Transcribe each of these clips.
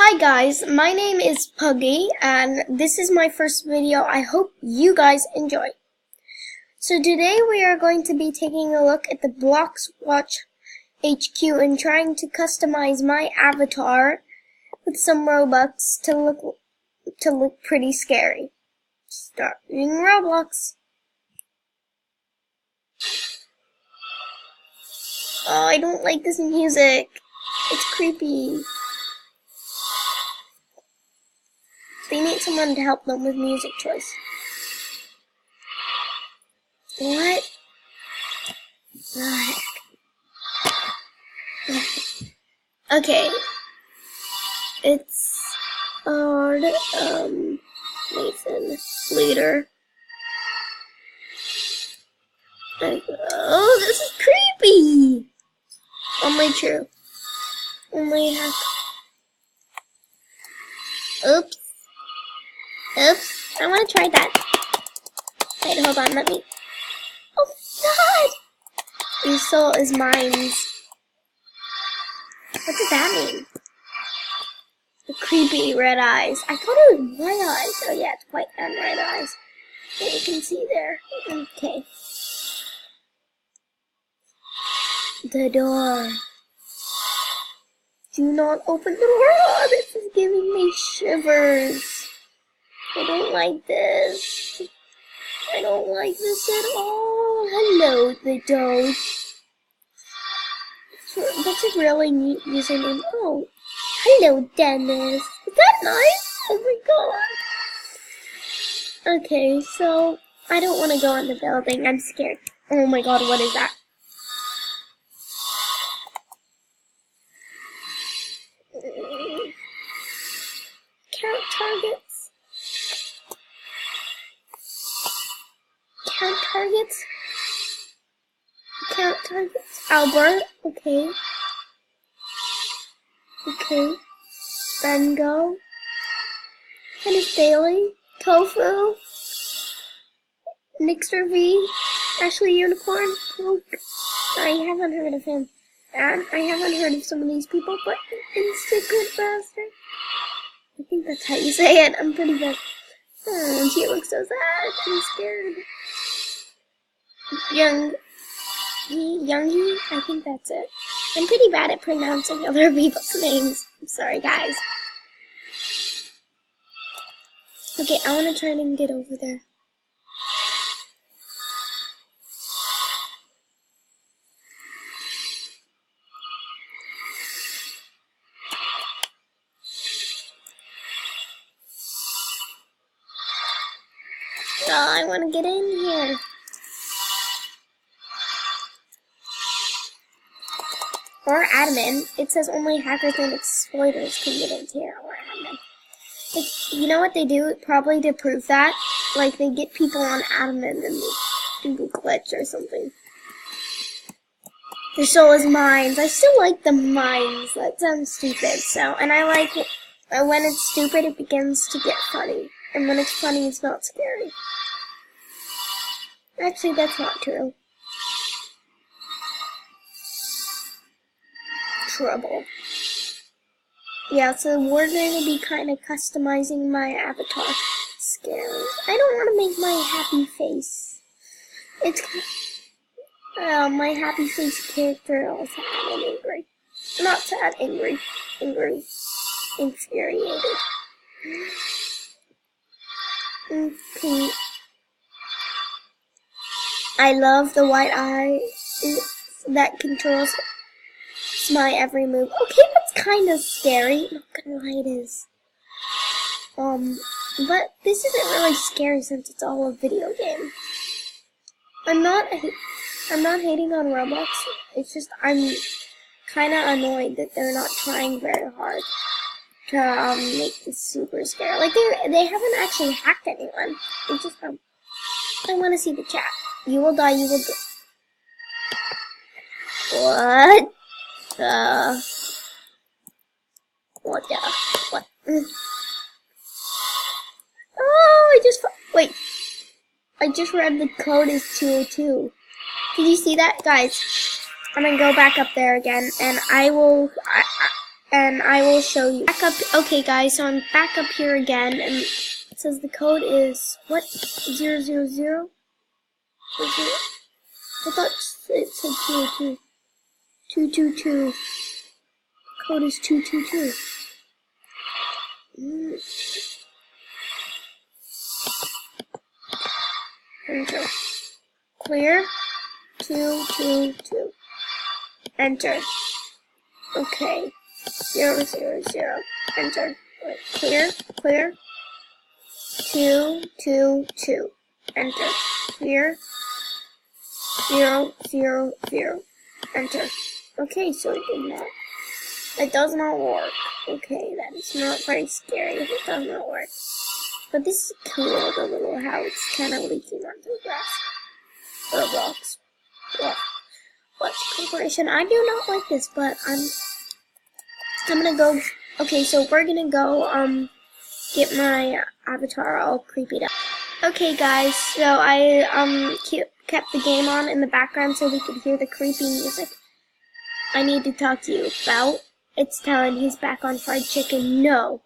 Hi guys, my name is Puggy and this is my first video. I hope you guys enjoy. So today we are going to be taking a look at the Blox Watch HQ and trying to customize my avatar with some Robux to look pretty scary. Start using Roblox. Oh, I don't like this music. It's creepy. They need someone to help them with music choice. What? The heck? Okay. It's hard. Nathan. Leader. Oh, this is creepy! Only true. Only heck. Oops. Oops, I want to try that. Wait, hold on, let me. Oh, God! Your soul is mine. What does that mean? The creepy red eyes. I thought it was white eyes. Oh, yeah, it's white and red eyes. Yeah, you can see there. Okay. The door. Do not open the door. Oh, this is giving me shivers. I don't like this. I don't like this at all. Hello, the dog. That's a really neat username. Oh, hello, Dennis. Is that nice? Oh my god. Okay, so I don't want to go in the building. I'm scared. Oh my god, what is that? Count targets. Count targets. Count targets. Albert. Okay. Okay. Bengo. Dennis Daily. Tofu. Nixter V. Ashley Unicorn. Poke. I haven't heard of him. And I haven't heard of some of these people, but Insta Good Bastard. I think that's how you say it. I'm pretty bad. Oh, she looks so sad. I'm scared. Youngie, I think that's it. I'm pretty bad at pronouncing other people's names. I'm sorry, guys. Okay, I want to try and get over there. Oh, I want to get in here. Or admin. It says only hackers and exploiters can get into here. Or admin. You know what they do? Probably to prove that, like they get people on admin and they do a glitch or something. Their soul is mines. I still like the mines. That sounds stupid. So, and I like it when it's stupid. It begins to get funny, and when it's funny, it's not scary. Actually, that's not true. Trouble. Yeah, so we're going to be kind of customizing my avatar. Scary. I don't want to make my happy face. It's my happy face character all sad and angry. Not sad, angry. Angry. Infuriated. Okay. I love the white eye that controls my every move. Okay, that's kind of scary. I'm not gonna lie, it is. But this isn't really scary since it's all a video game. I'm not hating on Roblox. It's just I'm kind of annoyed that they're not trying very hard to make this super scary. Like they haven't actually hacked anyone. They just I want to see the chat. You will die. You will die. What? What the? What? Oh, wait. I just read the code is 202. Did you see that? Guys, I'm gonna go back up there again, and I will, and I will show you. Back up. Okay, guys, so I'm back up here again, and it says the code is what? 000? I thought it said 222. 222. Code is 222. Enter. Clear. 222. Enter. Okay. 000. Enter. Wait, clear. 222. Enter. Clear. 000. Enter. Okay, so it did not. It does not work. Okay, that is not very scary if it does not work. But this is cool, the little how it's kind of leaking onto the grass. Or Blox Watch Corporation. I do not like this, but I'm gonna go. Okay, so we're gonna go get my avatar all creepy up. Okay, guys, so I kept the game on in the background so we could hear the creepy music. I need to talk to you about. It's telling he's back on fried chicken. No.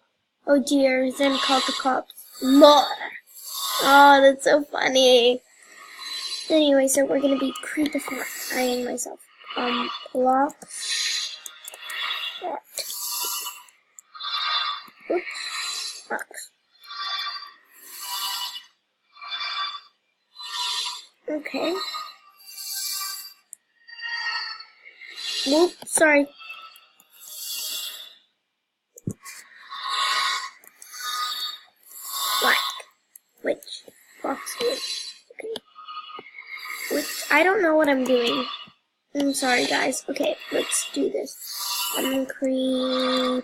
Oh dear, then called the cops. More. Oh, that's so funny. Anyway, so we're gonna be creepifying myself. Blox Watch. Oops. Blox. Okay. Whoop, sorry. Black. Which? Blox Watch. Okay. Which, I don't know what I'm doing. I'm sorry, guys. Okay, let's do this. I'm creepy.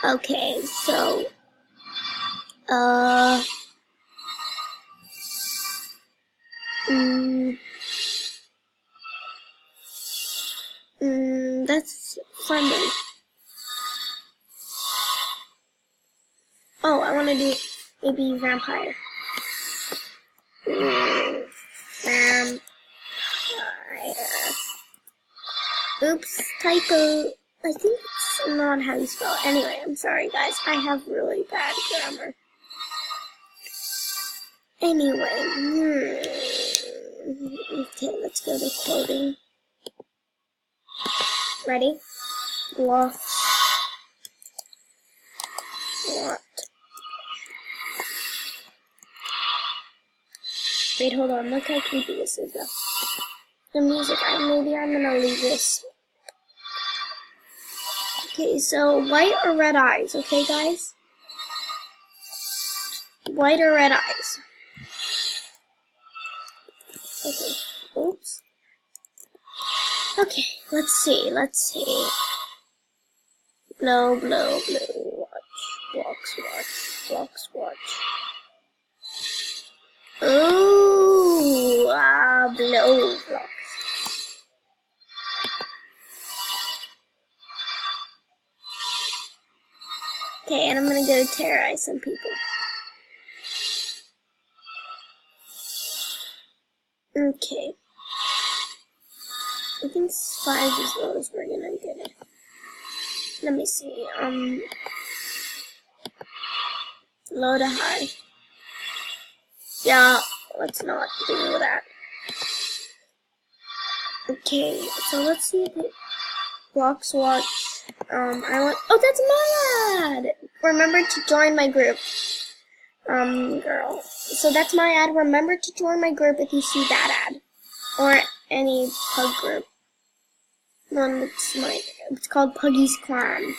Okay, so, that's friendly. Oh, I want to do maybe vampire. Vampire. Oops, typo. I think it's not how you spell it. Anyway, I'm sorry, guys. I have really bad grammar. Anyway, okay, let's go to clothing. Ready? Blox Watch. Wait, hold on. Look how creepy this is, though. The music. Maybe I'm gonna leave this. Okay, so white or red eyes, okay, guys? White or red eyes. Okay. Oops. Okay, let's see. Blow. Blox Watch. Ooh, blow Blox. Okay, and I'm gonna go terrorize some people. Okay. I think 5 is low as we're gonna get it. Let me see. Low to high. Yeah, let's not do that. Okay, so let's see if it Blox Watch. Oh, that's my ad! Remember to join my group. Girl. So that's my ad. Remember to join my group if you see that ad. Or any pug group. One that's it's called Puggy's Clan.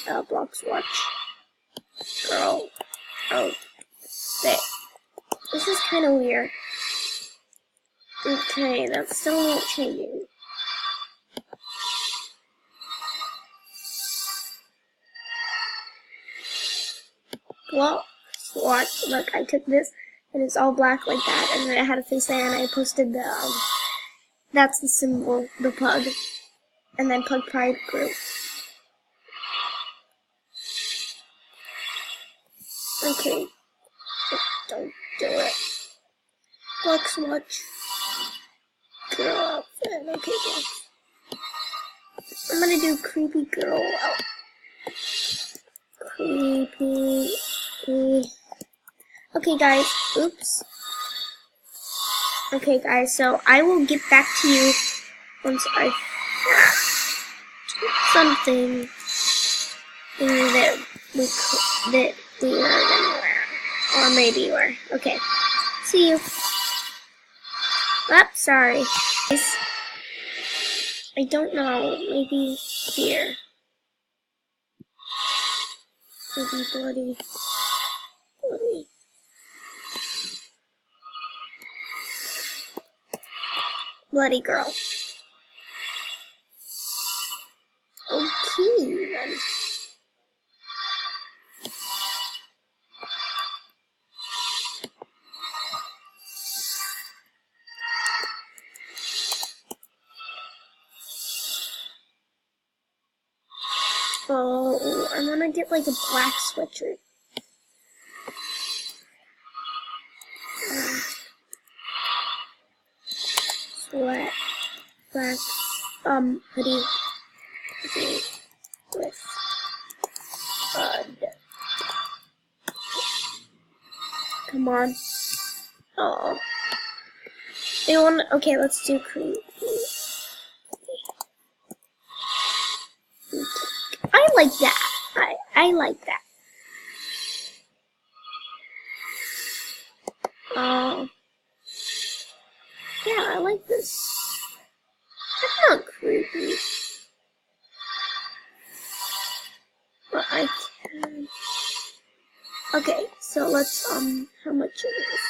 Blox Watch. Girl. Oh. This is kind of weird. Okay, that's still not changing. Blox Watch. Look, I took this, and it's all black like that, and then I had a face there, and I posted the, that's the symbol, the pug, and then Pug Pride Group. Okay. Don't do it. Blox Watch. Girl outfit. Okay, guys. I'm gonna do creepy girl. Oh. Creepy. Okay, guys. Oops. Okay, guys. So I will get back to you once I something that we are gonna wear, or maybe wear. Okay. See you. Sorry. I don't know. Maybe here. Maybe bloody. Bloody girl. Okay, then. Oh, I want to get like a black sweatshirt. Black hoodie with come on. Oh, they want. Okay, let's do creepy. I like that. I like that. Yeah, I like this. That's not creepy. But I can. Okay, so let's how much is this?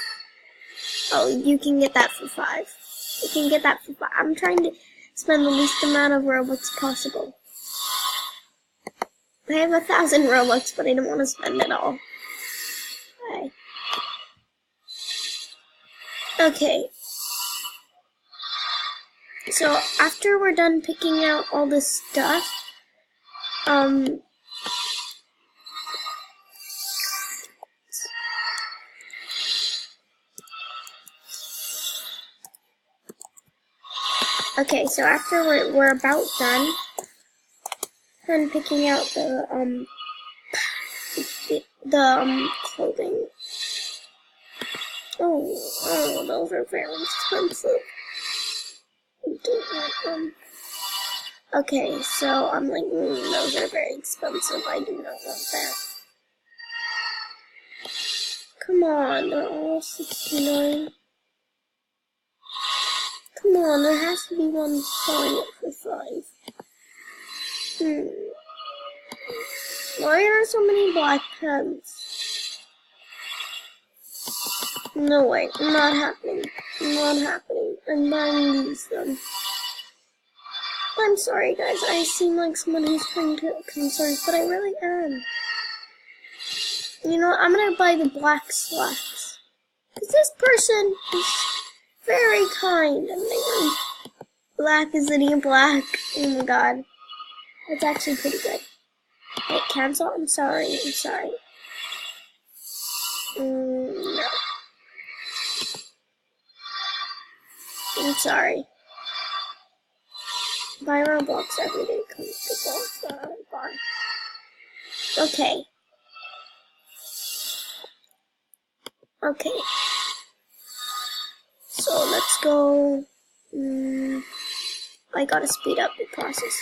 Oh, you can get that for 5. You can get that for 5. I'm trying to spend the least amount of Robux possible. I have 1,000 Robux, but I don't want to spend it all. Okay. So after we're done picking out all this stuff, okay, so after we're about done picking out the clothing. Oh, those are very expensive. I don't want them. Okay, so I'm like, those are very expensive. I do not want that. Come on, they're all 69. Come on, there has to be one selling it for 5. Why are there so many black pants? No way, not happening. Not happening. I'm buying these then. I'm sorry guys, I seem like someone who's trying to concern, but I really am. You know what, I'm gonna buy the black slacks. Because this person is very kind and they black is any black. Oh my god. That's actually pretty good. Wait, cancel? I'm sorry. No. I'm sorry. Buy Roblox every day comes to Blox bar. Okay. Okay. So let's go. I gotta speed up the process.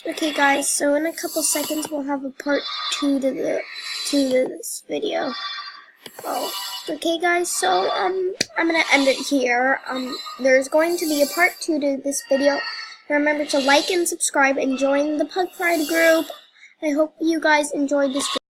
Okay guys, so in a couple seconds we'll have a part 2 to this video. Oh, okay guys, so I'm gonna end it here. There's going to be a part 2 to this video. Remember to like and subscribe and join the Pug Pride group. I hope you guys enjoyed this video.